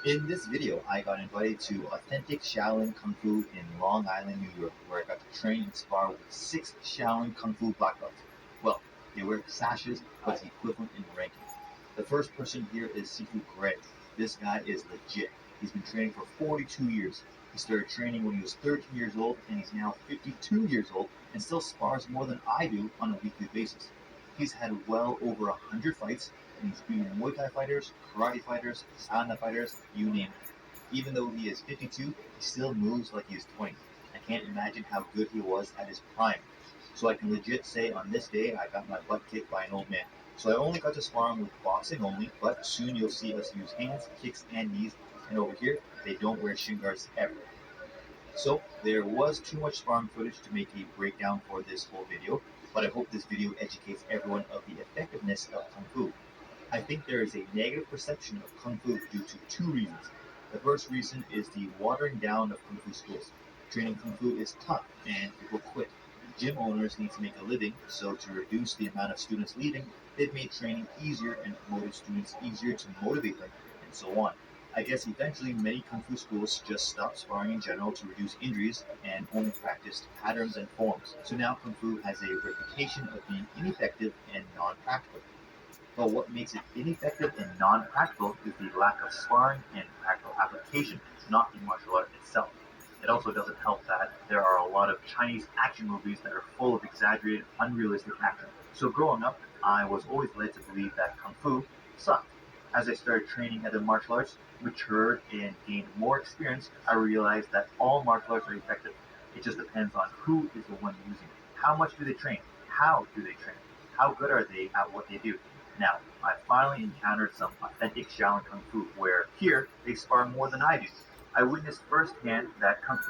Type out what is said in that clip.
In this video, I got invited to authentic Shaolin Kung Fu in Long Island, New York, where I got to train and spar with 6 Shaolin Kung Fu black belts. Well, they wear sashes, but it's equivalent in ranking. The first person here is Sifu Greg. This guy is legit. He's been training for 42 years. He started training when he was 13 years old, and he's now 52 years old and still spars more than I do on a weekly basis. He's had well over 100 fights, and he's beaten Muay Thai fighters, karate fighters, Sana fighters, you name it. Even though he is 52, he still moves like he is 20. I can't imagine how good he was at his prime. So I can legit say on this day I got my butt kicked by an old man. So I only got to spar him with boxing only, but soon you'll see us use hands, kicks, and knees. And over here, they don't wear shin guards ever. So there was too much sparring footage to make a breakdown for this whole video, but I hope this video educates everyone of the effectiveness of Kung Fu. I think there is a negative perception of Kung Fu due to 2 reasons. The first reason is the watering down of Kung Fu schools. Training Kung Fu is tough and people quit. Gym owners need to make a living, so to reduce the amount of students leaving, they've made training easier and promoted students easier to motivate them, and so on. I guess eventually many Kung Fu schools just stopped sparring in general to reduce injuries and only practiced patterns and forms. So now Kung Fu has a reputation of being ineffective and non-practical. But what makes it ineffective and non-practical is the lack of sparring and practical application, not the martial art itself. It also doesn't help that there are a lot of Chinese action movies that are full of exaggerated, unrealistic action. So growing up, I was always led to believe that Kung Fu sucked. As I started training other martial arts, matured, and gained more experience, I realized that all martial arts are effective. It just depends on who is the one using it. How much do they train? How do they train? How good are they at what they do? Now, I finally encountered some authentic Shaolin Kung Fu where here they spar more than I do. I witnessed firsthand that Kung Fu